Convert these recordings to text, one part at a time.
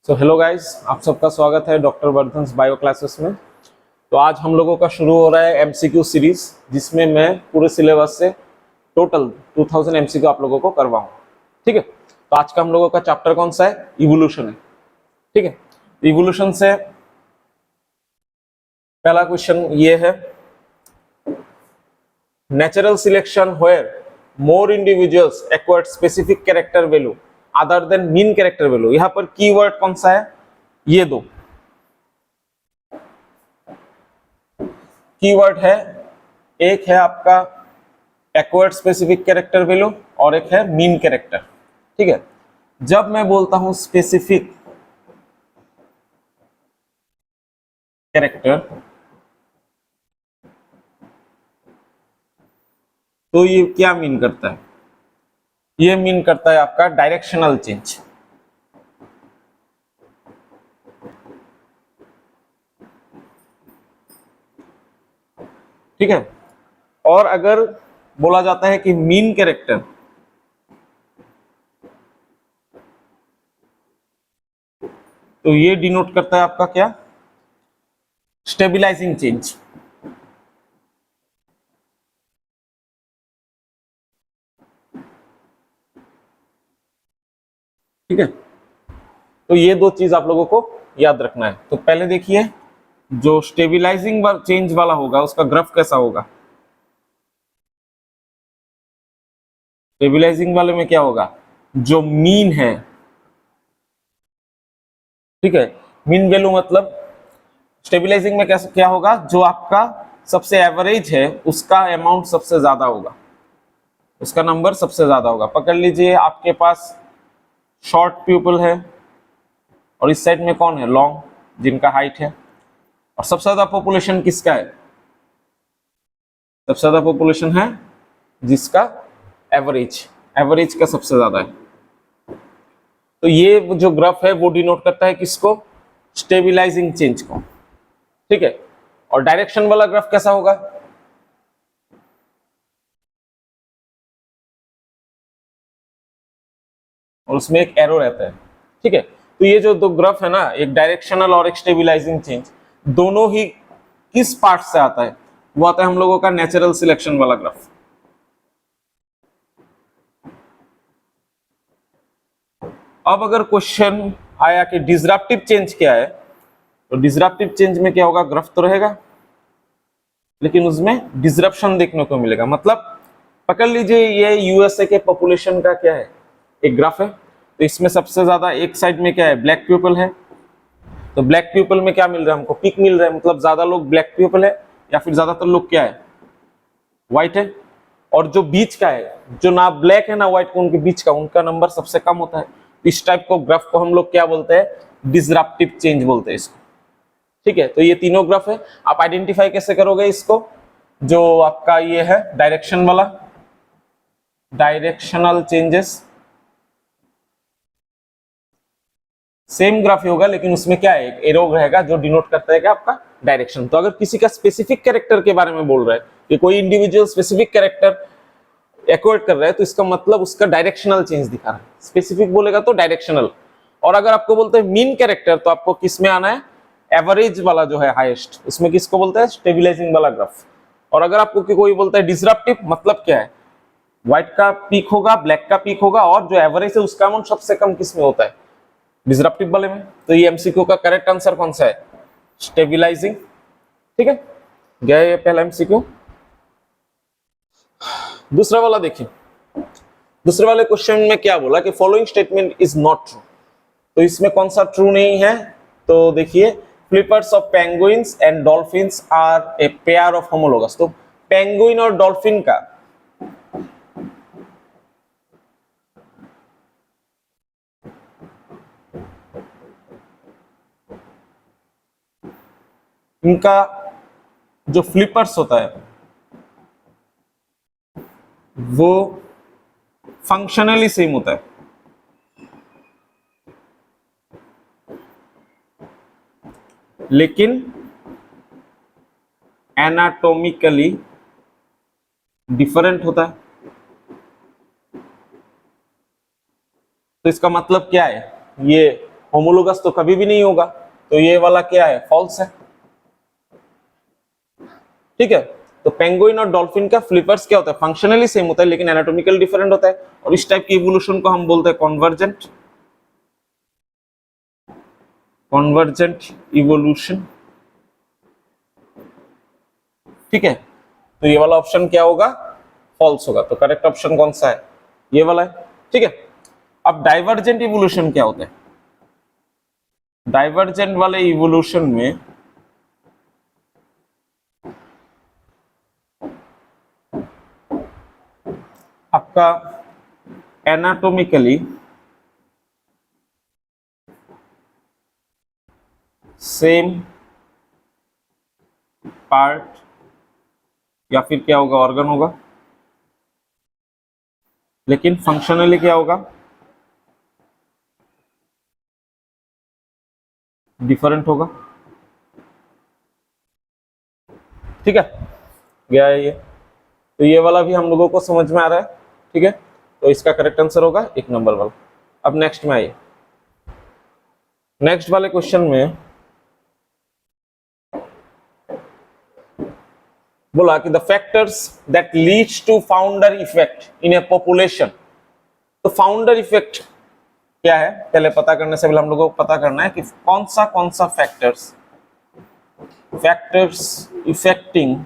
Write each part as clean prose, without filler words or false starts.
So hello guys, आप सबका स्वागत है डॉक्टर वर्धन्स बायो क्लासेस में। तो आज हम लोगों का शुरू हो रहा है एमसीक्यू सीरीज, जिसमें मैं पूरे सिलेबस से टोटल 2000 एमसीक्यू आप लोगों को करवाऊँ। ठीक है, तो आज का हम लोगों का चैप्टर कौन सा है? इवोल्यूशन है। ठीक है, इवोल्यूशन से पहला क्वेश्चन ये है, natural selection where more individuals acquired specific character value other than mean character value. यहां पर कीवर्ड कौन सा है? ये दो कीवर्ड है, एक है आपका एक्वायर्ड स्पेसिफिक कैरेक्टर वैल्यू और एक है मीन कैरेक्टर। ठीक है, जब मैं बोलता हूं स्पेसिफिक कैरेक्टर तो ये क्या मीन करता है? ये मीन करता है आपका डायरेक्शनल चेंज। ठीक है, और अगर बोला जाता है कि मीन कैरेक्टर तो ये डिनोट करता है आपका क्या? Stabilising change. ठीक है, तो ये दो चीज आप लोगों को याद रखना है। तो पहले देखिए, जो स्टेबिलाइजिंग चेंज वाला होगा उसका ग्राफ कैसा होगा? स्टेबिलाइजिंग वाले में क्या होगा? जो मीन है, ठीक है, मीन वैल्यू मतलब स्टेबिलाइजिंग में कैसे क्या होगा? जो आपका सबसे एवरेज है उसका अमाउंट सबसे ज्यादा होगा, उसका नंबर सबसे ज्यादा होगा। पकड़ लीजिए आपके पास शॉर्ट प्यूपल है और इस साइड में कौन है? लॉन्ग, जिनका हाइट है। और सबसे ज्यादा पॉपुलेशन किसका है? सबसे ज्यादा पॉपुलेशन है जिसका एवरेज का सबसे ज्यादा है। तो ये जो ग्राफ है वो डिनोट करता है किसको? स्टेबिलाइजिंग चेंज को। ठीक है, और डायरेक्शन वाला ग्राफ कैसा होगा? और उसमें एक एरो रहता है। ठीक है, तो ये जो दो ग्राफ है ना, एक डायरेक्शनल और एक स्टेबिलाइजिंग चेंज, दोनों ही किस पार्ट से आता है? वो आता है हम लोगों का नेचुरल सिलेक्शन वाला ग्राफ। अब अगर क्वेश्चन आया कि डिसरप्टिव चेंज क्या है, तो डिसरप्टिव चेंज में क्या होगा? ग्राफ तो रहेगा लेकिन उसमें डिसरप्शन देखने को मिलेगा। मतलब पकड़ लीजिए ये यूएसए के पॉपुलेशन का क्या है? एक ग्राफ है। तो इसमें सबसे ज्यादा एक साइड में क्या है? ब्लैक पीपल है। तो ब्लैक पीपल में क्या मिल रहा है हमको? पीक मिल रहा है, मतलब ज्यादा लोग ब्लैक पीपल है, या फिर ज्यादातर लोग क्या है? व्हाइट है। और जो बीच का है, जो ना ब्लैक है ना व्हाइट, उनके बीच का उनका नंबर सबसे कम होता है। इस टाइप को ग्राफ को हम लोग क्या बोलते हैं? डिसरप्टिव चेंज बोलते हैं इसको। ठीक है, तो ये तीनों ग्राफ है। आप आइडेंटिफाई कैसे करोगे इसको? जो आपका ये है डायरेक्शन वाला, डायरेक्शनल चेंजेस, सेम ग्राफ ही होगा लेकिन उसमें क्या है? एक एरो रहेगा जो डिनोट करता है कि आपका डायरेक्शन। तो अगर किसी का स्पेसिफिक कैरेक्टर के बारे में बोल रहा है कि कोई इंडिविजुअल स्पेसिफिक कैरेक्टर एक्वायर्ड कर रहा है, तो इसका मतलब उसका डायरेक्शनल चेंज दिखा रहा है। स्पेसिफिक बोलेगा तो डायरेक्शनल। और अगर आपको बोलते हैं मीन कैरेक्टर, तो आपको किस में आना है? एवरेज वाला जो है हाईएस्ट, उसमें किसको बोलते हैं? स्टेबिलाइजिंग वाला ग्राफ। और अगर आपको कोई बोलता है डिसरप्टिव, मतलब क्या है? व्हाइट का पीक होगा, ब्लैक का पीक होगा, और जो एवरेज है उसका अमाउंट सबसे कम किस में होता है? डिसरप्टिव वाले में। तो ये एमसीक्यू का करेक्ट आंसर कौन सा है? स्टेबिलाइजिंग। ठीक है, गया ये पहला एमसीक्यू। दूसरा वाला देखिए, दूसरे वाले क्वेश्चन में क्या बोला कि following statement is not true. तो इसमें कौन सा ट्रू नहीं है? तो देखिए, flippers of penguins and dolphins are a pair of homologous. तो पेंगुइन और डॉल्फिन का इनका जो फ्लिपर्स होता है वो फंक्शनली सेम होता है, लेकिन एनाटॉमिकली डिफरेंट होता है। तो इसका मतलब क्या है? ये होमोलोगस तो कभी भी नहीं होगा, तो ये वाला क्या है, फॉल्स है। ठीक है, तो पेंगुइन और डॉल्फिन का फ्लिपर्स क्या होता है, फंक्शनली सेम होता है लेकिन एनाटॉमिकल डिफरेंट होता है, और इस टाइप की इवोल्यूशन को हम बोलते हैं कॉन्वर्जेंट, कॉन्वर्जेंट इवोल्यूशन। ठीक है, तो ये वाला ऑप्शन क्या होगा, फॉल्स होगा। तो करेक्ट ऑप्शन कौन सा है, ये वाला है। ठीक है, अब डाइवर्जेंट इवोल्यूशन क्या होता है, डाइवर्जेंट वाले इवोल्यूशन में आपका एनाटोमिकली सेम पार्ट या फिर क्या होगा, ऑर्गन होगा, लेकिन फंक्शनली क्या होगा, डिफरेंट होगा। ठीक है, गया है ये, तो ये वाला भी हम लोगों को समझ में आ रहा है। ठीक है, तो इसका करेक्ट आंसर होगा 1 नंबर वाला। अब नेक्स्ट में आइए, नेक्स्ट वाले क्वेश्चन में बोला कि the factors that leads to founder effect in a population. तो फाउंडर इफेक्ट क्या है, पहले पता करने से पहले हम लोगों को पता करना है कि कौन सा factors effecting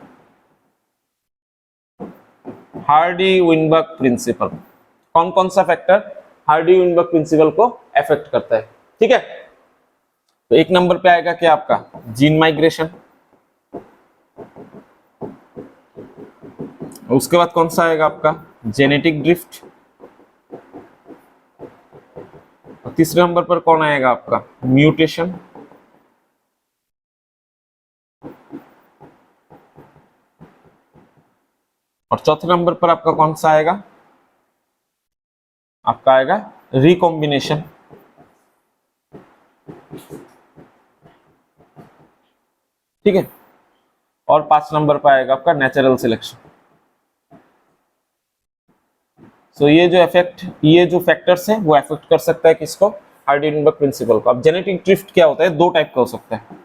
Hardy Weinberg principle, कौन सा फैक्टर हार्डी विनबर्ग प्रिंसिपल को अफेक्ट करता है। ठीक है, तो 1 नंबर पे आएगा क्या आपका, जीन माइग्रेशन। उसके बाद कौन सा आएगा आपका, जेनेटिक ड्रिफ्ट। और तीसरे नंबर पर कौन आएगा आपका, म्यूटेशन। और चौथे नंबर पर आपका कौन सा आएगा, आपका आएगा रिकॉम्बिनेशन। ठीक है, और 5 नंबर पर आएगा आपका नेचुरल सिलेक्शन। सो ये जो फैक्टर्स हैं वो अफेक्ट कर सकता है किसको, हार्डी-विनबर्ग प्रिंसिपल को। अब जेनेटिक ड्रिफ्ट क्या होता है, 2 टाइप का हो सकता है,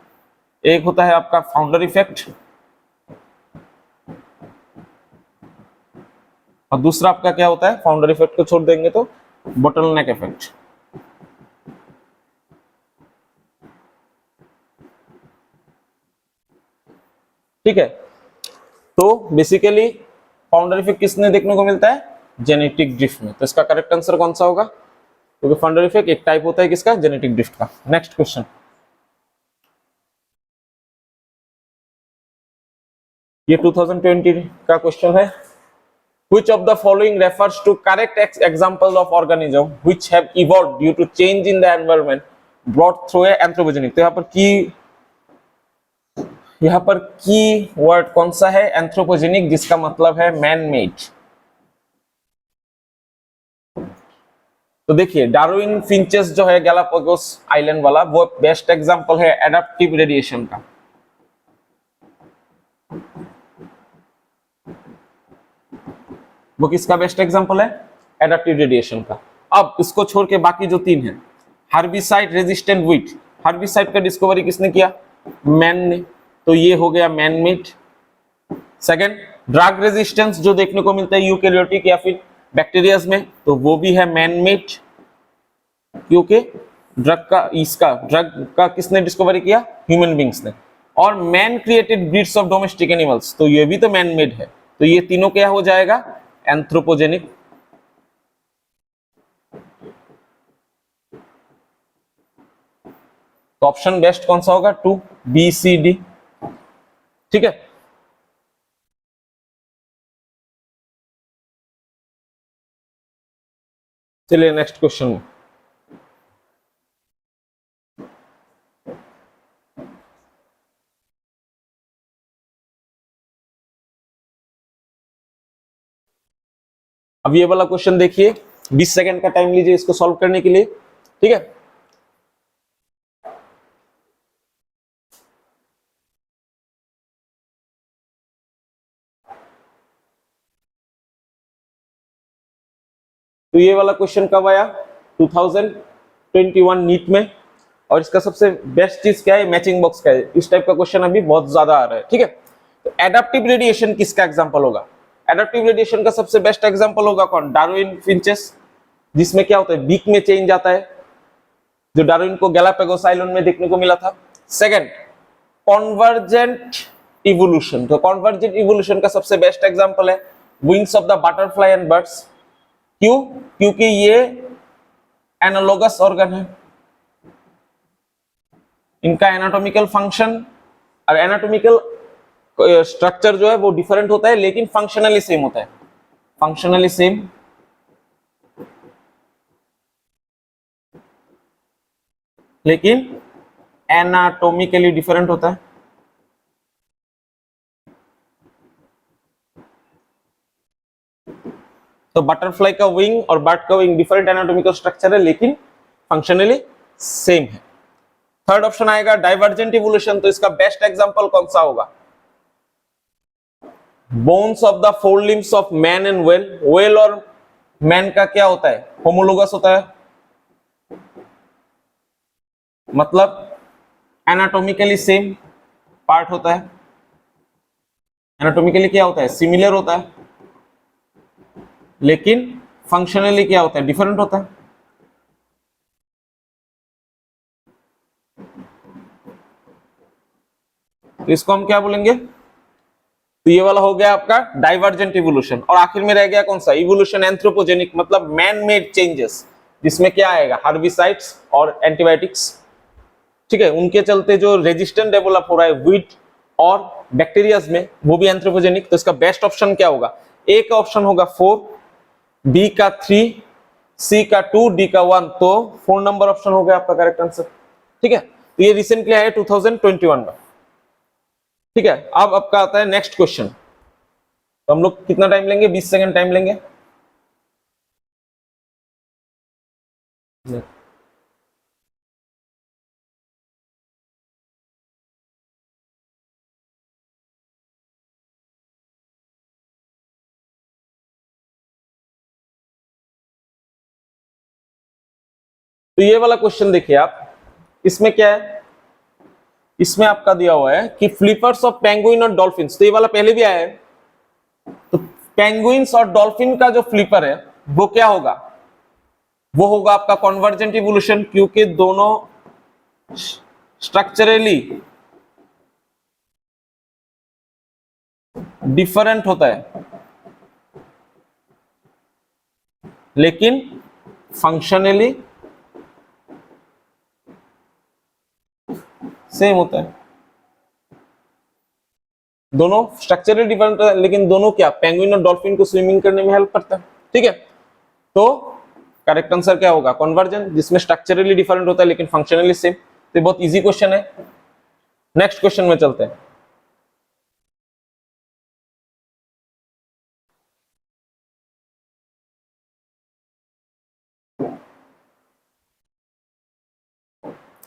एक होता है आपका फाउंडर इफेक्ट और दूसरा आपका क्या होता है, फाउंडर इफेक्ट को छोड़ देंगे तो बोटलनेक इफेक्ट। ठीक है, तो बेसिकली फाउंडर इफेक्ट किसने देखने को मिलता है, जेनेटिक ड्रिफ्ट में। तो इसका करेक्ट आंसर कौन सा होगा, क्योंकि फाउंडर इफेक्ट एक टाइप होता है किसका, जेनेटिक ड्रिफ्ट का। नेक्स्ट क्वेश्चन, ये 2020 का क्वेश्चन है। Which of the following refers to correct example of organism which have evolved due to change in the environment brought through a anthropogenic। तो यहाँ पर की वर्ड कौन सा है, एंथ्रोपोजेनिक, जिसका मतलब है मैन मेड। तो देखिए डार्विन फिंचेस जो है गैलापागोस आइलैंड वाला, वो बेस्ट एग्जांपल है एडाप्टिव रेडिएशन का। वो किसका बेस्ट एग्जांपल है, एडाप्टिव रेडिएशन का। अब इसको छोड़ के बाकी जो 3 हैं, हर्बिसाइड रेजिस्टेंट व्हीट, हर्बिसाइड का डिस्कवरी किसने किया, मैन ने, तो ये हो गया man made. Second, drug resistance जो देखने को मिलता है यूकेरियोटिक या फिर बैक्टीरियाज में, तो वो भी है मैन मेड, क्योंकि ड्रग का किसने डिस्कवरी किया, ह्यूमन बींग्स ने। और man created breeds of domestic animals, तो ये भी तो मैन मेड है। तो ये तीनों क्या हो जाएगा, एंथ्रोपोजेनिक। तो ऑप्शन बेस्ट कौन सा होगा, 2 बी सी डी। ठीक है, चलिए नेक्स्ट क्वेश्चन में। अब ये वाला क्वेश्चन देखिए, 20 सेकंड का टाइम लीजिए इसको सॉल्व करने के लिए। ठीक है, तो ये वाला क्वेश्चन कब आया, 2021 नीट में। और इसका सबसे बेस्ट चीज क्या है, मैचिंग बॉक्स का है। इस टाइप का क्वेश्चन अभी बहुत ज्यादा आ रहा है, ठीक है। तो एडाप्टिव रेडिएशन किसका एग्जांपल होगा? एडाप्टिव रेडिएशन का सबसे बेस्ट एग्जांपल होगा कौन? डार्विन फिंचेस, जिसमें क्या होता है, बीक में चेंज आता है, जो डार्विन को गैलापागोस आइलैंड में देखने को मिला था। Second, convergent evolution. तो कॉन्वर्जेंट इवोल्यूशन का सबसे बेस्ट एग्जांपल है wings of the butterfly and birds. क्यों? क्योंकि ये एनालोगस ऑर्गन है, इनका एनाटॉमिकल फंक्शन और एनाटॉमिकल स्ट्रक्चर जो है वो डिफरेंट होता है, लेकिन फंक्शनली सेम होता है। फंक्शनली सेम, लेकिन एनाटॉमिकली डिफरेंट होता है। तो बटरफ्लाई का विंग और बर्ड का विंग डिफरेंट एनाटॉमिकल स्ट्रक्चर है, लेकिन फंक्शनली सेम है। थर्ड ऑप्शन आएगा डाइवर्जेंट इवोल्यूशन। तो इसका बेस्ट एग्जांपल कौन सा होगा? Bones of the four limbs of man and whale. Whale और मैन का क्या होता है? होमोलोगस होता है, मतलब एनाटॉमिकली सेम पार्ट होता है। एनाटॉमिकली क्या होता है? सिमिलर होता है, लेकिन फंक्शनली क्या होता है? डिफरेंट होता है। तो इसको हम क्या बोलेंगे? तो ये वाला हो गया आपका डाइवर्जेंट इवोल्यूशन। और आखिर में रह गया कौन सा? इवोल्यूशन एंथ्रोपोजेनिक, मतलब मैन मेड चेंजेस, जिसमें क्या आएगा? हर्बिसाइड्स और एंटीबायोटिक्स, ठीक है। उनके चलते जो रेजिस्टेंट डेवलप हो रहा है वीट और बैक्टीरियाज में, वो भी एंथ्रोपोजेनिक। तो इसका बेस्ट ऑप्शन क्या होगा? ए का ऑप्शन होगा 4, बी का 3, सी का 2, डी का 1। तो 4 नंबर ऑप्शन हो गया आपका करेक्ट आंसर, ठीक है। तो ये रिसेंटली आया 2021 में, ठीक है। अब आपका आता है नेक्स्ट क्वेश्चन। तो हम लोग कितना टाइम लेंगे? 20 सेकंड टाइम लेंगे। तो ये वाला क्वेश्चन देखिए आप, इसमें क्या है? इसमें आपका दिया हुआ है कि फ्लिपर्स ऑफ पेंगुइन और डॉल्फिन्स। तो ये वाला पहले भी आया है। तो पेंगुइन्स और डॉल्फिन का जो फ्लिपर है वो क्या होगा? वो होगा आपका कॉन्वर्जेंट इवोल्यूशन, क्योंकि दोनों स्ट्रक्चरली डिफरेंट होता है, लेकिन फंक्शनली सेम होता है। दोनों स्ट्रक्चरली डिफरेंट है, लेकिन दोनों क्या? पेंगुइन और डॉल्फिन को स्विमिंग करने में हेल्प करता है, ठीक है। तो करेक्ट आंसर क्या होगा? कन्वर्जेंट, जिसमें स्ट्रक्चरली डिफरेंट होता है लेकिन फंक्शनली सेम। तो बहुत इजी क्वेश्चन है। नेक्स्ट क्वेश्चन में चलते हैं।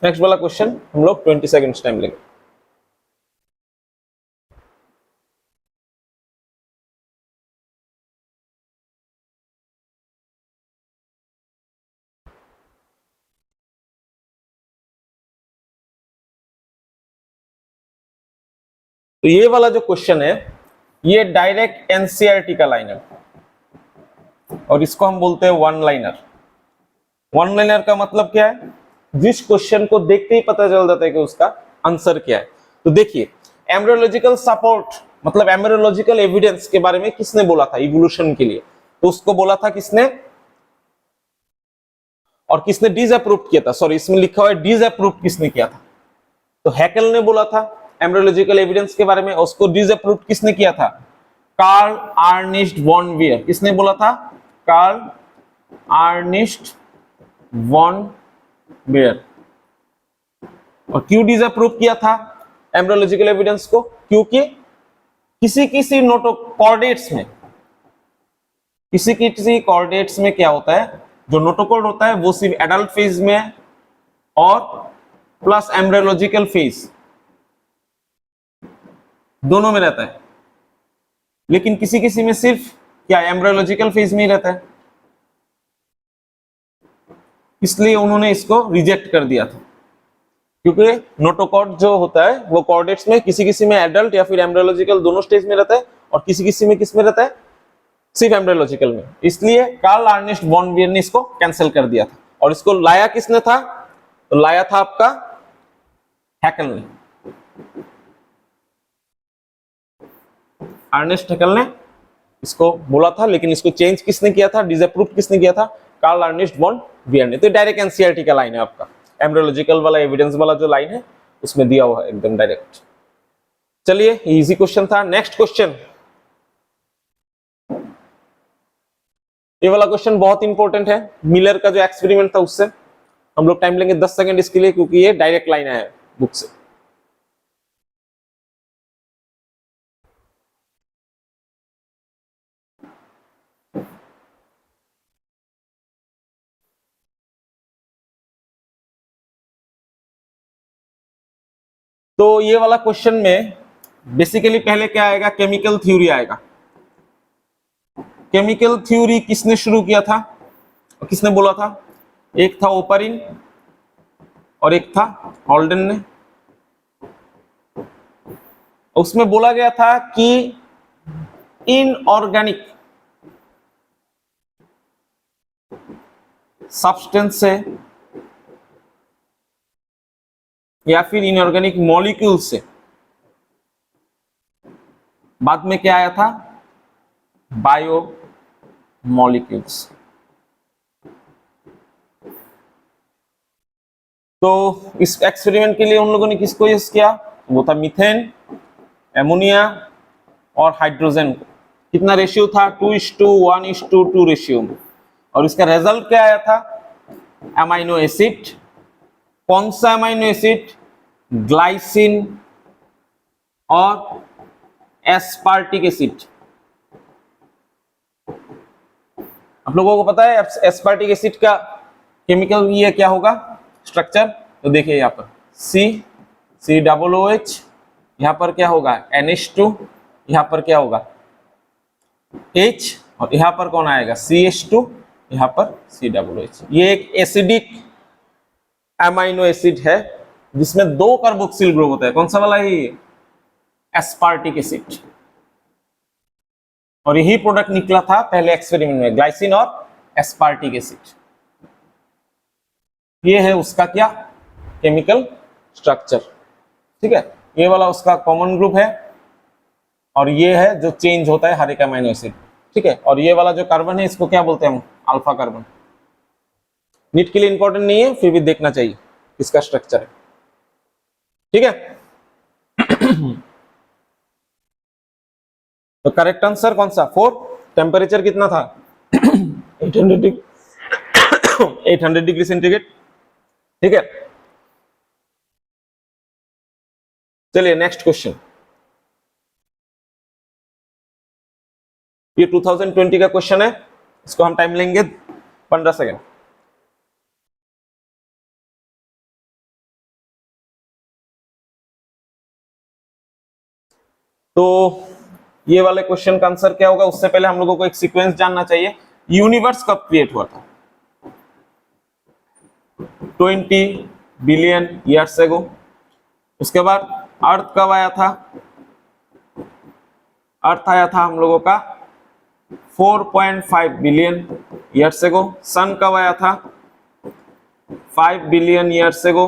नेक्स्ट वाला क्वेश्चन हम लोग 20 सेकंड्स टाइम लेंगे। तो ये वाला जो क्वेश्चन है, ये डायरेक्ट एनसीईआरटी का लाइन है, और इसको हम बोलते हैं वन लाइनर। वन लाइनर का मतलब क्या है? जिस क्वेश्चन को देखते ही पता चल जाता है कि उसका आंसर क्या है। तो देखिए, एम्ब्रियोलॉजिकल सपोर्ट मतलब एम्ब्रियोलॉजिकल एविडेंस के बारे में किसने बोला था इवोल्यूशन के लिए? तो उसको बोला था किसने, और किसने डिसअप्रूव किया था? सॉरी, इसमें लिखा हुआ है डिसअप्रूव किसने किया था? तो हैकेल ने बोला था एम्ब्रियोलॉजिकल एविडेंस के बारे में। उसको डिसअप्रूव किसने किया था? Karl Ernst von Baer. किसने बोला था? Karl Ernst von Baer. और क्यों डिसअप्रूव किया था एम्ब्रियोलॉजिकल एविडेंस को? क्योंकि किसी किसी नोटोकॉर्डेट्स में, किसी कॉर्डेट्स में क्या होता है, जो नोटोकॉर्ड होता है वो सिर्फ एडल्ट फेज में और प्लस एम्ब्रियोलॉजिकल फेज दोनों में रहता है, लेकिन किसी किसी में सिर्फ क्या एम्ब्रियोलॉजिकल फेज में ही रहता है। इसलिए उन्होंने इसको रिजेक्ट कर दिया था। क्योंकि नोटोकॉर्ड जो होता है वो कॉर्डेट्स में किसी किसी में एडल्ट या फिर एम्ब्रियोलॉजिकल दोनों स्टेज में रहता है, और किसी किसी में किस में रहता है, सिर्फ एम्ब्रियोलॉजिकल में। इसलिए कार्ल अर्नेस्ट वॉन बियर ने इसको कैंसिल कर दिया था। और इसको लाया किसने था, तो लाया था आपका हैकेल ने, अर्नेस्ट हैकेल ने इसको बोला था, लेकिन इसको चेंज किसने किया था, डिसअप्रूव किसने किया था, कार्ल अर्नेस्ट वॉन बियर ने। तो डायरेक्ट एनसीईआरटी का लाइन है आपका, एम्ब्रियोलॉजिकल वाला एविडेंस वाला जो लाइन है उसमें दिया हुआ है एकदम डायरेक्ट। चलिए इजी क्वेश्चन था। नेक्स्ट क्वेश्चन, ये वाला क्वेश्चन बहुत इंपॉर्टेंट है, मिलर का जो एक्सपेरिमेंट था उससे। हम लोग टाइम लेंगे 10 सेकंड इसके लिए, क्योंकि ये डायरेक्ट लाइन है बुक से। तो ये वाला क्वेश्चन में बेसिकली पहले क्या आएगा, केमिकल थ्योरी आएगा। केमिकल थ्योरी किसने शुरू किया था और किसने बोला था, एक था ओपरिन और एक था हॉल्डन ने। उसमें बोला गया था कि इनऑर्गेनिक सब्सटेंस से या फिर इनऑर्गेनिक मॉलिक्यूल से, बाद में क्या आया था, बायो मॉलिक्यूल्स। तो इस एक्सपेरिमेंट के लिए उन लोगों ने किसको यूज किया, वो था मीथेन, एमोनिया और हाइड्रोजन। कितना रेशियो था, 2:1:2 रेशियो में। और इसका रिजल्ट क्या आया था, अमाइनो एसिड। कौन सा अमाइनो एसिड, ग्लाइसिन और एस्पार्टिक एसिड। आप लोगों को पता है एस्पार्टिक एसिड का केमिकल ये क्या होगा, स्ट्रक्चर। तो देखिए यहाँ पर COOH, यहाँ पर क्या होगा NH2, यहाँ पर क्या होगा H, और यहाँ पर कौन आएगा CH2, यहाँ पर COOH। ये एक एसिडिक अमाइनो एसिड है जिसमें 2 कार्बोक्सिल ग्रुप होता है। कौन सा वाला, ये एस्पार्टिक एसिड। और यही प्रोडक्ट निकला था पहले एक्सपेरिमेंट में, ग्लाइसिन और एस्पार्टिक एसिड। ये है उसका क्या, केमिकल स्ट्रक्चर। ठीक है, ये वाला उसका कॉमन ग्रुप है, और ये है जो चेंज होता है हर एक अमाइनो एसिड। ठीक है, और ये वाला जो कार्बन है इसको क्या बोलते हैं हम, अल्फा कार्बन। नीट के लिए इंपॉर्टेंट नहीं है, फिर भी देखना चाहिए इसका स्ट्रक्चर है। ठीक है, तो करेक्ट आंसर कौन सा, 4। टेम्परेचर कितना था 800 डिग्री सेंटीग्रेड। ठीक है, चलिए नेक्स्ट क्वेश्चन। ये 2020 का क्वेश्चन है, इसको हम टाइम लेंगे 15 सेकेंड। तो ये वाले क्वेश्चन का आंसर क्या होगा, उससे पहले हम लोगों को एक सीक्वेंस जानना चाहिए। यूनिवर्स कब क्रिएट हुआ था, 20 बिलियन ईयर्स एगो। उसके बाद अर्थ कब आया था, अर्थ आया था हम लोगों का 4.5 बिलियन ईयर्स एगो। सन कब आया था, 5 बिलियन ईयर्स एगो।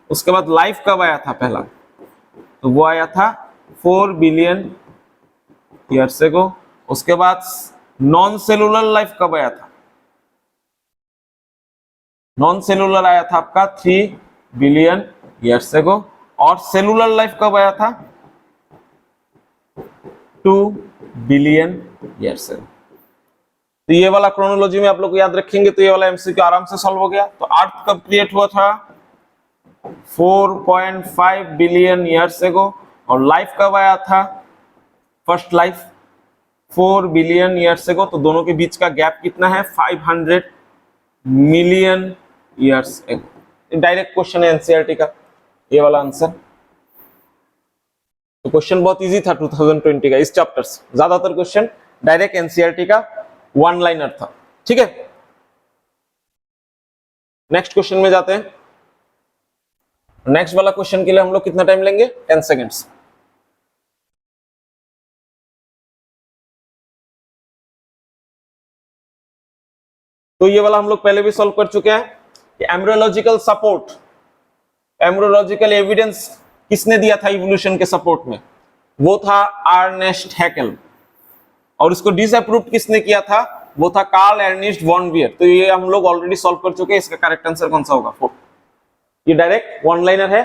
उसके बाद लाइफ कब आया था पहला, तो वो आया था 4 बिलियन ईयर्स एगो। उसके बाद नॉन सेलुलर लाइफ कब आया था, नॉन सेलुलर आया था आपका 3 बिलियन ईयर्स एगो। और सेलुलर लाइफ कब आया था, 2 बिलियन ईयर्स एगो। तो ये वाला क्रोनोलॉजी में आप लोग याद रखेंगे तो ये वाला एमसीक्यू आराम से सॉल्व हो गया। तो अर्थ कब क्रिएट हुआ था, 4.5 बिलियन ईयर्स एगो। और लाइफ कब आया था, first life 4 billion years ago. तो दोनों के बीच का गैप कितना है, 500 million years ago. Direct question है एनसीईआरटी का ये वाला आंसर। तो क्वेश्चन बहुत इजी था 2020 का इस चैप्टर से। ज्यादातर क्वेश्चन डायरेक्ट एनसीईआरटी का वन लाइनर था। ठीक है, नेक्स्ट क्वेश्चन में जाते हैं। नेक्स्ट वाला क्वेश्चन के लिए हम लोग कितना टाइम लेंगे? 10 सेकेंड्स। तो ये वाला हम लोग पहले भी सॉल्व कर चुके हैं कि एम्ब्रियोलॉजिकल सपोर्ट, एम्ब्रियोलॉजिकल एविडेंस किसने दिया था इवोल्यूशन के सपोर्ट में? वो था अर्नेस्ट हैकेल। और इसको डिसअप्रूव किसने किया था? वो था कार्ल एर्नेस्ट वॉन वियर। तो ये हम लोग ऑलरेडी सॉल्व कर चुके हैं। इसका करेक्ट आंसर कौन सा होगा? 4। ये डायरेक्ट वन लाइनर है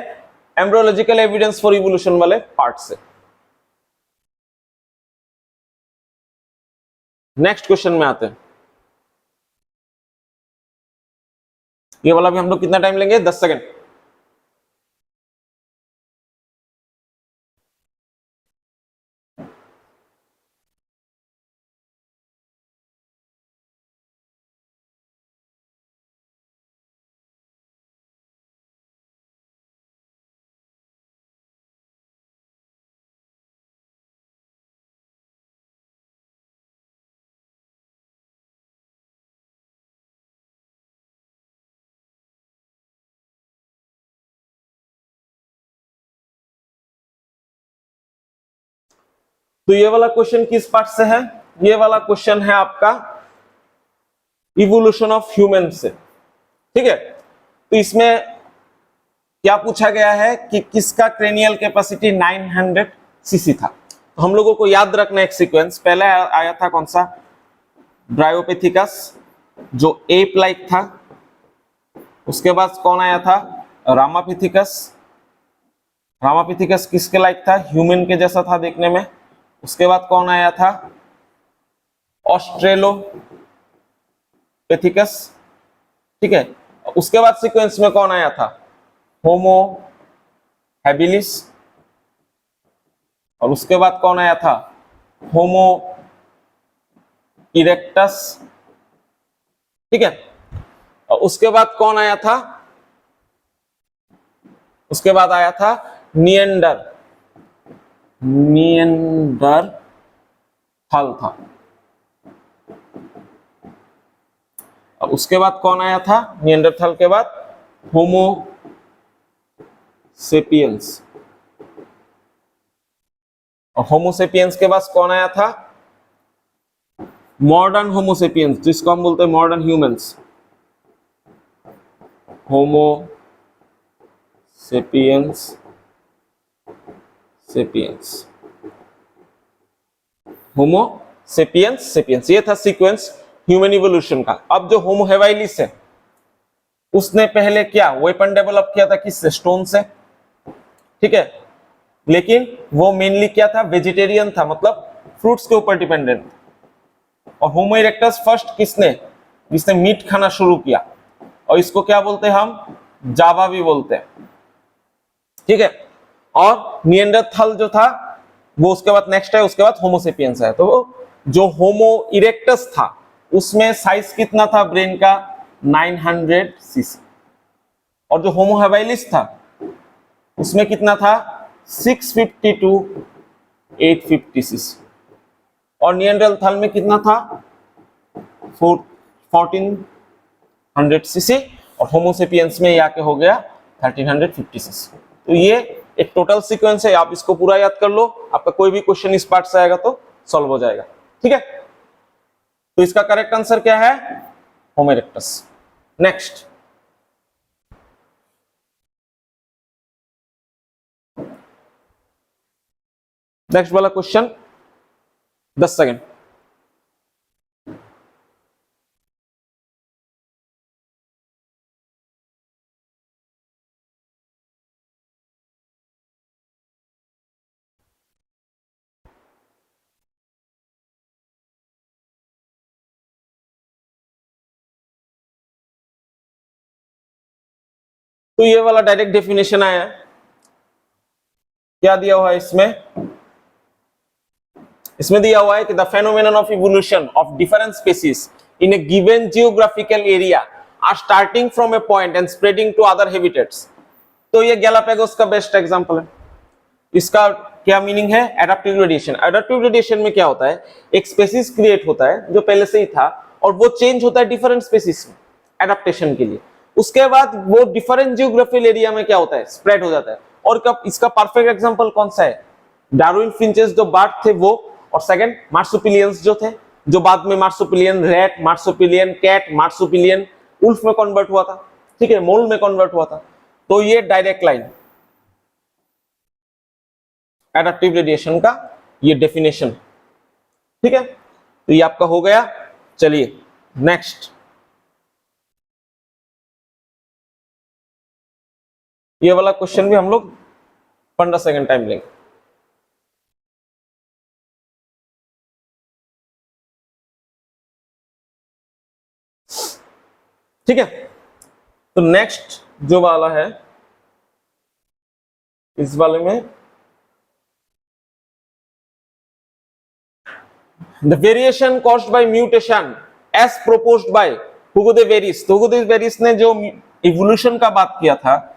एम्ब्रियोलॉजिकल एविडेंस फॉर इवोल्यूशन वाले पार्ट से। नेक्स्ट क्वेश्चन में आते हैं। ये वाला भी हम लोग कितना टाइम लेंगे? 10 सेकेंड। तो ये वाला क्वेश्चन किस पार्ट से है? ये वाला क्वेश्चन है आपका इवोल्यूशन ऑफ ह्यूमन से, ठीक है। तो इसमें क्या पूछा गया है कि किसका क्रेनियल कैपेसिटी 900 सीसी था। तो हम लोगों को याद रखना एक सीक्वेंस। पहले आया था कौन सा? ड्रायोपेथिकस, जो एप लाइक था। उसके बाद कौन आया था? रामापिथिकस। रामापिथिकस किसके लाइक था? ह्यूमन के जैसा था देखने में। उसके बाद कौन आया था? ऑस्ट्रेलोपेथिकस, ठीक है। उसके बाद सीक्वेंस में कौन आया था? Homo habilis. और उसके बाद कौन आया था? होमो इरेक्टस, ठीक है। और उसके बाद कौन आया था? उसके बाद आया था निएंडरथाल था। और उसके बाद कौन आया था? निएंडरथाल के बाद होमो सेपियंस। और होमो सेपियंस के बाद कौन आया था? मॉडर्न होमो सेपियंस, जिसको हम बोलते हैं मॉडर्न ह्यूमंस। होमो सेपियंस सेपियंस होमो सेपियंस सेपियंस, ये था सीक्वेंस ह्यूमन इवोल्यूशन का। अब जो होमो हेवाइलिस है उसने पहले क्या वेपन डेवलप किया था? किससे? स्टोन से, ठीक है। लेकिन वो मेनली क्या था? वेजिटेरियन था, मतलब फ्रूट्स के ऊपर डिपेंडेंट। और होमो इरेक्टस फर्स्ट किसने? जिसने मीट खाना शुरू किया। और इसको क्या बोलते हैं हम? जावा भी बोलते हैं, ठीक है। और निएंडरथाल जो था वो उसके बाद नेक्स्ट है। उसके बाद होमो सेपियंस है। तो जो होमो इरेक्टस था उसमें साइज कितना था ब्रेन का? 900 सीसी। और जो होमो हेवाइलिस था उसमें कितना था? 650 टू 850 सीसी। और निएंडरथाल में कितना था? 1400 सीसी। और होमो सेपियंस में आके हो गया 1350 सीसी। तो ये एक टोटल सीक्वेंस है। आप इसको पूरा याद कर लो, आपका कोई भी क्वेश्चन इस पार्ट से आएगा तो सॉल्व हो जाएगा, ठीक है। तो इसका करेक्ट आंसर क्या है? होमो इरेक्टस। नेक्स्ट, नेक्स्ट वाला क्वेश्चन 10 सेकेंड। तो ये वाला डायरेक्ट डेफिनेशन आया है। क्या दिया हुआ है इसमें? इसमें दिया हुआ है कि the phenomenon of evolution of different species in a given geographical area are starting from a point and spreading to other habitats. तो ये गैलापागोस का बेस्ट एग्जांपल है। इसका क्या मीनिंग है? Adaptive radiation. एडाप्टिव रेडिएशन में क्या होता है? एक स्पीसीज क्रिएट होता है जो पहले से ही था और वो चेंज होता है डिफरेंट स्पीसीज में एडाप्टेशन के लिए। उसके बाद वो डिफरेंट जियोग्राफिकल एरिया में क्या होता है, स्प्रेड हो जाता है। और कब इसका परफेक्ट एग्जांपल कौन सा है, डार्विन फिंचेस जो बर्ड थे वो, और सेकंड मार्सुपिलियंस जो थे, जो बाद में मार्सुपिलियन रैट, मार्सुपिलियन कैट, मार्सुपिलियन उल्फ में कन्वर्ट हुआ था, ठीक है, मोल में कन्वर्ट हुआ था। तो ये डायरेक्ट लाइन एडाप्टिव रेडिएशन का ये डेफिनेशन, ठीक है। तो ये आपका हो गया। चलिए नेक्स्ट, ये वाला क्वेश्चन भी हम लोग 15 सेकंड टाइम लेंगे। ठीक है, तो नेक्स्ट जो वाला है, इस वाले में the variation caused by mutation as proposed by Hugo de Vries. तो हुगो दे वेरिस ने जो इवोल्यूशन का बात किया था,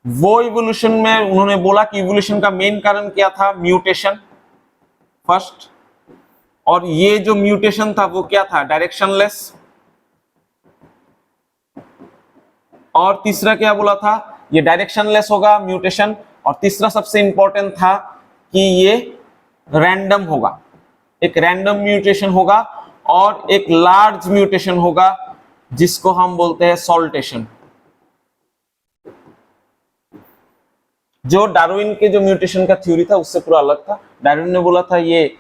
वो इवोल्यूशन में उन्होंने बोला कि इवोल्यूशन का मेन कारण क्या था, म्यूटेशन फर्स्ट। और ये जो म्यूटेशन था वो क्या था, डायरेक्शनलेस। और तीसरा क्या बोला था, ये डायरेक्शनलेस होगा म्यूटेशन। और तीसरा सबसे इंपॉर्टेंट था कि ये रैंडम होगा, एक रैंडम म्यूटेशन होगा और एक लार्ज म्यूटेशन होगा जिसको हम बोलते हैं सॉल्टेशन। जो डार्विन के जो म्यूटेशन का थ्योरी था उससे पूरा अलग था। डार्विन ने बोला था ये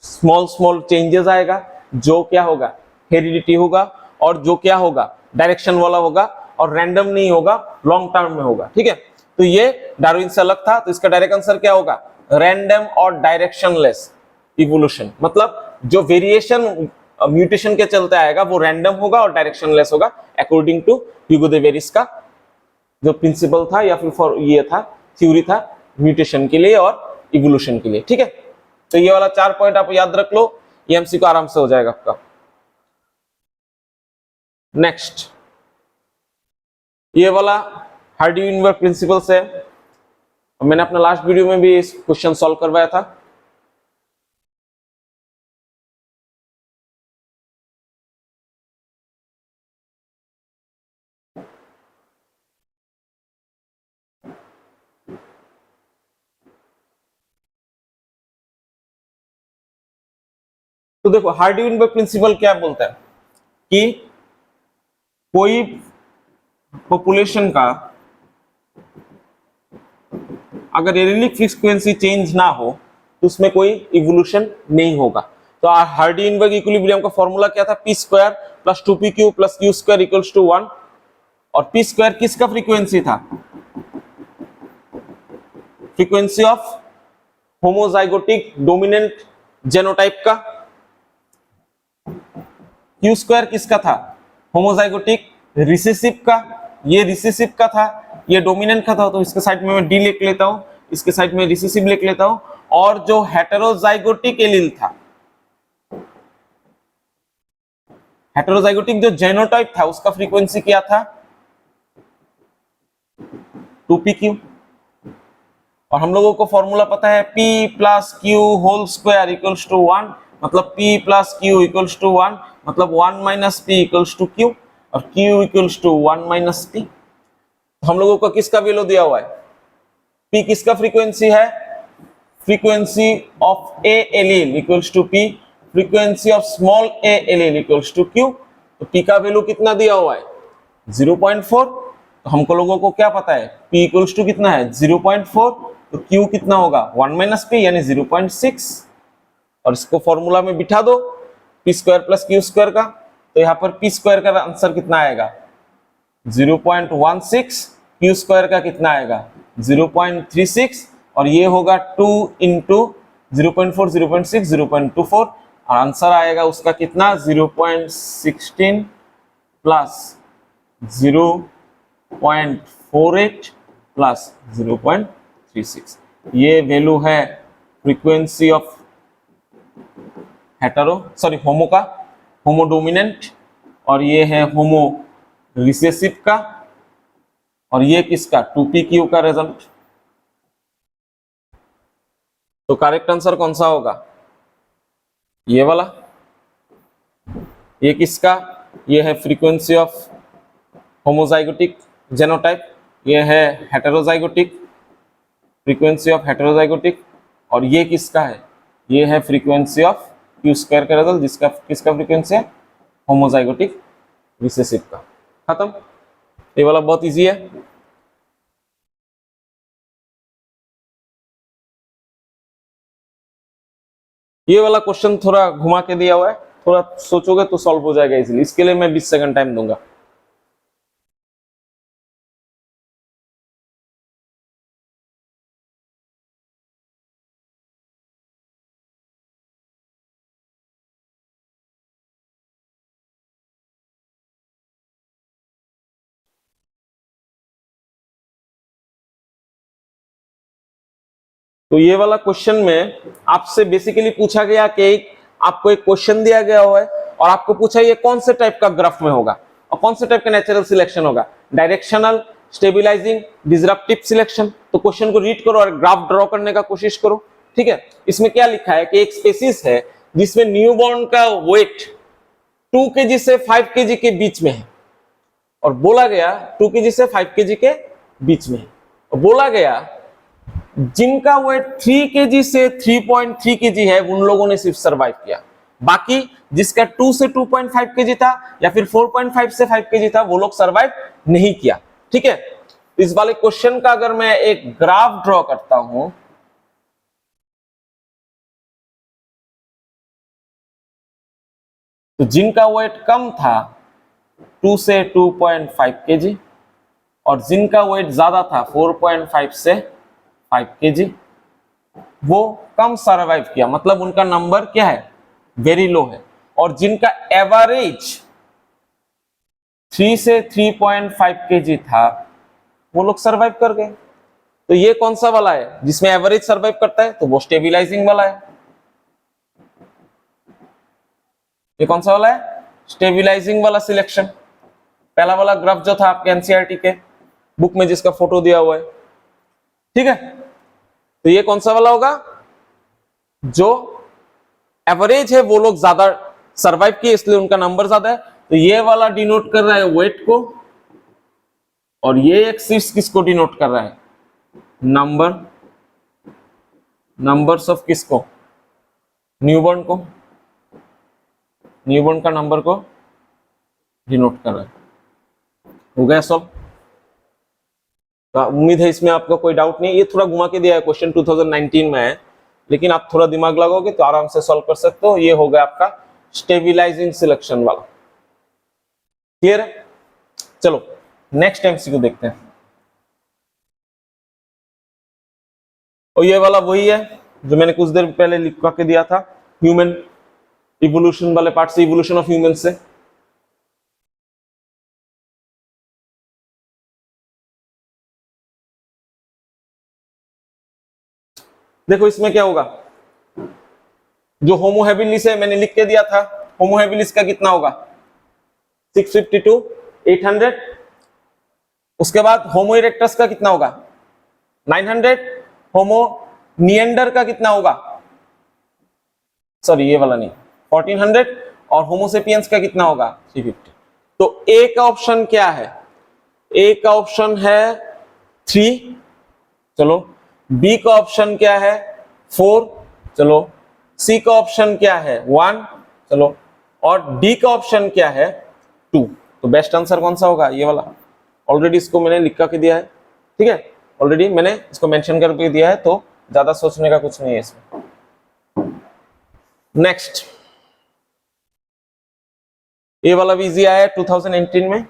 स्मॉल स्मॉल चेंजेस आएगा, जो क्या होगा हेरिडिटी होगा, और जो क्या होगा डायरेक्शन वाला होगा, और रैंडम नहीं होगा, लॉन्ग टर्म में होगा, ठीक है। तो ये डार्विन से अलग था। तो इसका डायरेक्ट आंसर क्या होगा, रैंडम और डायरेक्शनलेस इवोल्यूशन। मतलब जो वेरिएशन म्यूटेशन के चलते आएगा वो रैंडम होगा और डायरेक्शनलेस होगा, according to Hugo de Vries का जो प्रिंसिपल था या फिर फॉर ये था थ्योरी था म्यूटेशन के लिए और इवोल्यूशन के लिए, ठीक है। तो ये वाला 4 पॉइंट आप याद रख लो, ये एमसीक्यू को आराम से हो जाएगा आपका। नेक्स्ट, ये वाला हार्डी-वीनबर्ग प्रिंसिपल से मैंने अपना लास्ट वीडियो में भी इस क्वेश्चन सॉल्व करवाया था। तो देखो हार्डी-वीनबर्ग प्रिंसिपल क्या बोलता है कि कोई पॉपुलेशन का अगर एलिलिक फ्रीक्वेंसी चेंज ना हो तो उसमें कोई इवोल्यूशन नहीं होगा। तो हार्डी-वीनबर्ग इक्विलिब्रियम का फॉर्मूला क्या था, p square plus 2pq plus q square equals to 1। और पी स्क्वायर किसका फ्रीक्वेंसी था, frequency of homozygotic dominant genotype का। क्यू स्क्वायर किसका था, होमोजाइगोटिक रिसेसिव का, ये रिसेसिव का था, ये डोमिनेंट का था। तो इसके साइड में मैं डी लिख लेता हूं, इसके साइड में रिसेसिव लिख लेता हूं। और जो हेटेरोजाइगोटिक एलील था, हेटेरोजाइगोटिक जो जेनोटाइप था उसका फ्रीक्वेंसी क्या था, 2pq। और हम लोगों को फॉर्मूला पता है p plus q whole square equals to 1, मतलब p plus q equals to 1, मतलब 1 minus p equals to q, और q equals to 1 minus p। हम लोगों को किसका वैल्यू दिया हुआ है, p किसका फ्रीक्वेंसी है, frequency of a allele equals to p, frequency of small a allele equals to q। तो p का वैल्यू कितना दिया हुआ है, 0.4। तो हमको लोगों को क्या पता है, p इक्वल्स टू कितना है 0.4, तो q कितना होगा 1 माइनस p यानी 0.6। और इसको फॉर्मूला में बिठा दो p square plus q square का। तो यहाँ पर p स्क्वायर का आंसर कितना आएगा 0.16, q स्क्वायर का कितना आएगा 0.36, और ये होगा 2 इंटू 0.4 0.6 0.24, और आंसर आएगा उसका कितना 0.16 प्लस 0.48 प्लस 0.36। ये वैल्यू है फ्रीक्वेंसी ऑफ होमो का, होमो डोमिनेंट, और ये है होमो रिसेसिव का, और ये किसका 2pq का रिजल्ट। तो करेक्ट आंसर कौन सा होगा, ये वाला। ये किसका, ये है फ्रीक्वेंसी ऑफ होमोजाइगोटिक जेनोटाइप, ये है हेटेरोजाइगोटिक, फ्रीक्वेंसी ऑफ हेटेरोजाइगोटिक, और ये किसका है, ये है फ्रीक्वेंसी ऑफ क्यू स्क्वायर का रिजल्ट, जिसका किसका फ्रीक्वेंसी है, होमोजाइगोटिक रिसेसिव का। खत्म, ये वाला बहुत इजी है। ये वाला क्वेश्चन थोड़ा घुमा के दिया हुआ है, थोड़ा सोचोगे तो सॉल्व हो जाएगा इजीली, इसके लिए मैं 20 सेकंड टाइम दूंगा। तो ये वाला क्वेश्चन में आपसे बेसिकली पूछा गया कि आपको एक क्वेश्चन दिया गया हुआ है और आपको पूछा ये कौन से टाइप का ग्राफ में होगा और कौन से टाइप का नेचुरल सिलेक्शन होगा, डायरेक्शनल, स्टेबिलाइजिंग, डिसरप्टिव सिलेक्शन। तो क्वेश्चन को रीड करो और ग्राफ ड्रॉ करने का कोशिश करो। ठीक है, इसमें क्या लिखा है कि एक स्पेसिस है जिसमें न्यूबॉर्न का वेट 2 kg से 5 kg के बीच में है, और बोला गया 2 kg से 5 kg के बीच में है, और बोला गया जिनका वेट 3 kg से 3.3 kg है उन लोगों ने सिर्फ सरवाइव किया, बाकी जिसका 2 से 2.5 kg था या फिर 4.5 से 5 kg था वो लोग सरवाइव नहीं किया। ठीक है, इस वाले क्वेश्चन का अगर मैं एक ग्राफ ड्रॉ करता हूं, तो जिनका वेट कम था 2 से 2.5 kg और जिनका वेट ज्यादा था 4.5 से 5 kg, वो कम सरवाइव किया, मतलब उनका नंबर क्या है, वेरी लो है। और जिनका एवरेज 3 से 3.5 kg था वो लोग सरवाइव कर गए। तो ये कौन सा वाला है जिसमें एवरेज सरवाइव करता है, तो वो स्टेबिलाइजिंग वाला है। ये कौन सा वाला है, स्टेबिलाइजिंग वाला सिलेक्शन। पहला वाला ग्राफ जो था आपके एनसीईआरटी के बुक में जिसका फोटो दिया हुआ है। ठीक है, तो ये कौन सा वाला होगा, जो एवरेज है वो लोग ज्यादा सरवाइव किए इसलिए उनका नंबर ज्यादा है। तो ये वाला डिनोट कर रहा है वेट को, और ये एक्सिस किसको डिनोट कर रहा है, नंबर्स ऑफ किसको, न्यूबॉर्न को, न्यूबॉर्न का नंबर को डिनोट कर रहा है। हो गया सॉल्व। तो उम्मीद है इसमें आपका कोई डाउट नहीं। ये थोड़ा घुमा के दिया है, क्वेश्चन 2019 में है, लेकिन आप थोड़ा दिमाग लगाओगे तो आराम से सॉल्व कर सकते हो। ये हो गया आपका स्टेबिलाइजिंग सिलेक्शन वाला। क्लियर है, चलो नेक्स्ट एमसीक्यू देखते हैं। और ये वाला वही है जो मैंने कुछ देर पहले लिख के दिया था, ह्यूमन इवोल्यूशन वाले पार्ट से, इवोल्यूशन ऑफ ह्यूमन से। देखो इसमें क्या होगा, जो होमो हैबिलिस है मैंने लिख के दिया था, होमो हैबिलिस का कितना होगा 650 to 800। उसके बाद होमो इरेक्टस का कितना होगा 900। होमो निएंडर का कितना होगा, सॉरी ये वाला नहीं, 1400। और होमोसेपियंस का कितना होगा 350। तो ए का ऑप्शन क्या है, ए का ऑप्शन है 3, चलो। बी का ऑप्शन क्या है 4, चलो। सी का ऑप्शन क्या है 1, चलो। और डी का ऑप्शन क्या है 2। तो बेस्ट आंसर कौन सा होगा, ये वाला। ऑलरेडी इसको मैंने लिख के दिया है, ठीक है, ऑलरेडी मैंने इसको मेंशन करके दिया है, तो ज्यादा सोचने का कुछ नहीं है इसमें। नेक्स्ट, ये वाला भी इजी आया है 2018 में।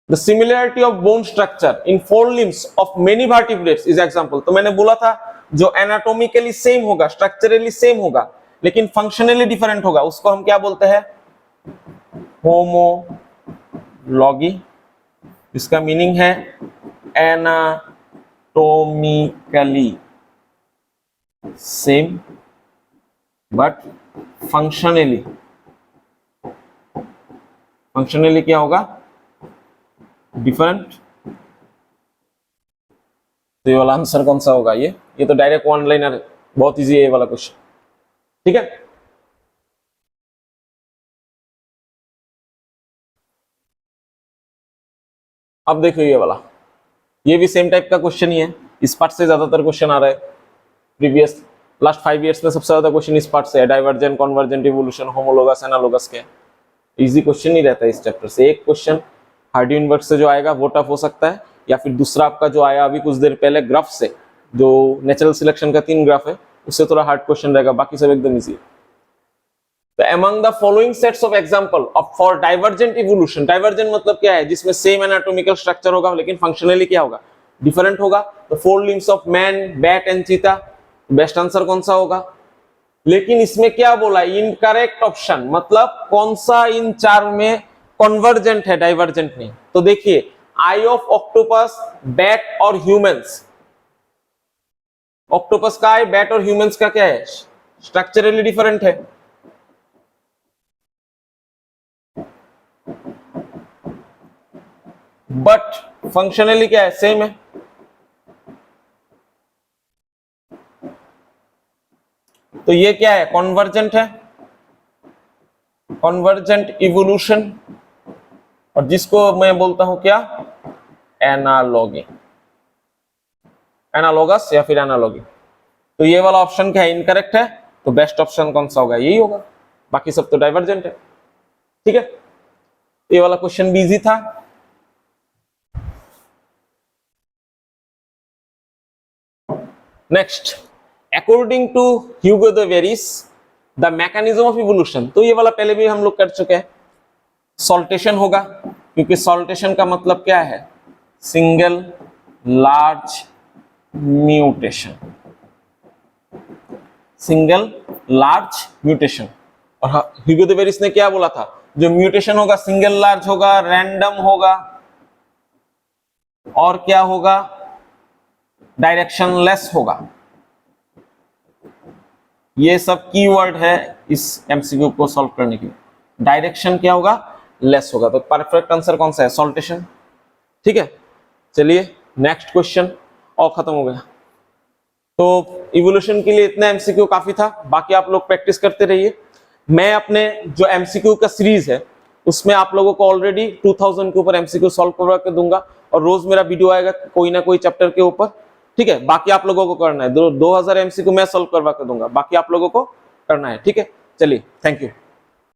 The similarity of bone structure in forelimbs of many vertebrates is example। तो मैंने बोला था जो एनाटॉमिकली सेम होगा, स्ट्रक्चरली सेम होगा, लेकिन फंक्शनली डिफरेंट होगा, उसको हम क्या बोलते हैं, होमोलॉगी। इसका मीनिंग है एनाटोमिकली सेम बट फंक्शनली क्या होगा, डिफरेंट। तो ये वाला आंसर कौन सा होगा, ये तो डायरेक्ट वन लाइनर, बहुत इजी है ये वाला क्वेश्चन। ठीक है, अब देखो ये वाला, ये भी सेम टाइप का क्वेश्चन ही है, इस पार्ट से ज्यादातर क्वेश्चन आ रहा है। प्रीवियस लास्ट 5 इयर्स में सबसे ज्यादा क्वेश्चन इस पार्ट से है, divergent, convergent, evolution, homologous, analogous के। इजी क्वेश्चन नहीं रहता है इस चैप्टर से। एक क्वेश्चन हार्डी इनवर्स से जो आएगा वो टफ हो सकता है, या फिर दूसरा आपका जो आया अभी कुछ देर पहले ग्राफ से, जो नेचुरल सिलेक्शन का 3 ग्राफ है, उससे थोड़ा हार्ड क्वेश्चन रहेगा, बाकी सब एकदम इजी है। तो among the following sets of example of for divergent evolution, divergent मतलब क्या है, जिसमें सेम एनाटॉमिकल स्ट्रक्चर होगा लेकिन फंक्शनली क्या होगा, डिफरेंट होगा। तो 4 limbs of man, bat and cheetah, best answer कौन सा होगा। लेकिन इसमें क्या बोला, इनकरेक्ट ऑप्शन, मतलब कौन सा इन 4 में कन्वर्जेंट है, डाइवर्जेंट नहीं। तो देखिए, आई ऑफ ऑक्टोपस, बैट और ह्यूमंस, ऑक्टोपस का आई, बैट और ह्यूमंस का क्या है, स्ट्रक्चरली डिफरेंट है। बट फंक्शनली क्या है, सेम है। तो ये क्या है, कन्वर्जेंट है, कन्वर्जेंट इवोल्यूशन, और जिसको मैं बोलता हूं क्या, एनालॉगी, एनालोगस या फिर एनालॉगी। तो ये वाला ऑप्शन क्या है, इनकरेक्ट है। तो बेस्ट ऑप्शन कौन सा होगा, यही होगा, बाकी सब तो डाइवर्जेंट है। ठीक है, ये वाला क्वेश्चन भी इजी था। Next, according to Hugo de Vries the mechanism of evolution. तो ये वाला पहले भी हम लोग कर चुके हैं। सॉल्टेशन होगा, क्योंकि सॉल्टेशन का मतलब क्या है, single large mutation, single large mutation. और ह्यूगो द वेरिस ने क्या बोला था, जो म्यूटेशन होगा सिंगल लार्ज होगा, रैंडम होगा, और क्या होगा, डायरेक्शनलेस होगा। ये सब कीवर्ड है इस एमसीक्यू को सॉल्व करने के लिए। डायरेक्शन क्या होगा, लेस होगा। तो परफेक्ट आंसर कौन सा है, सॉल्टेशन। ठीक है, चलिए नेक्स्ट क्वेश्चन, और खत्म हो गया। तो इवोल्यूशन के लिए इतना एमसीक्यू काफी था, बाकी आप लोग प्रैक्टिस करते रहिए। मैं अपने जो एमसीक्यू का सीरीज है उसमें आप लोगों को ऑलरेडी 2000 के ऊपर एमसीक्यू सॉल्व करवा के दूंगा, और रोज मेरा वीडियो आएगा कोई ना कोई चैप्टर के ऊपर। ठीक है, बाकी आप लोगों को करना है, 2000 एमसीक्यू मैं सॉल्व करवा के दूंगा, बाकी आप लोगों को करना है। ठीक है, चलिए, थैंक यू।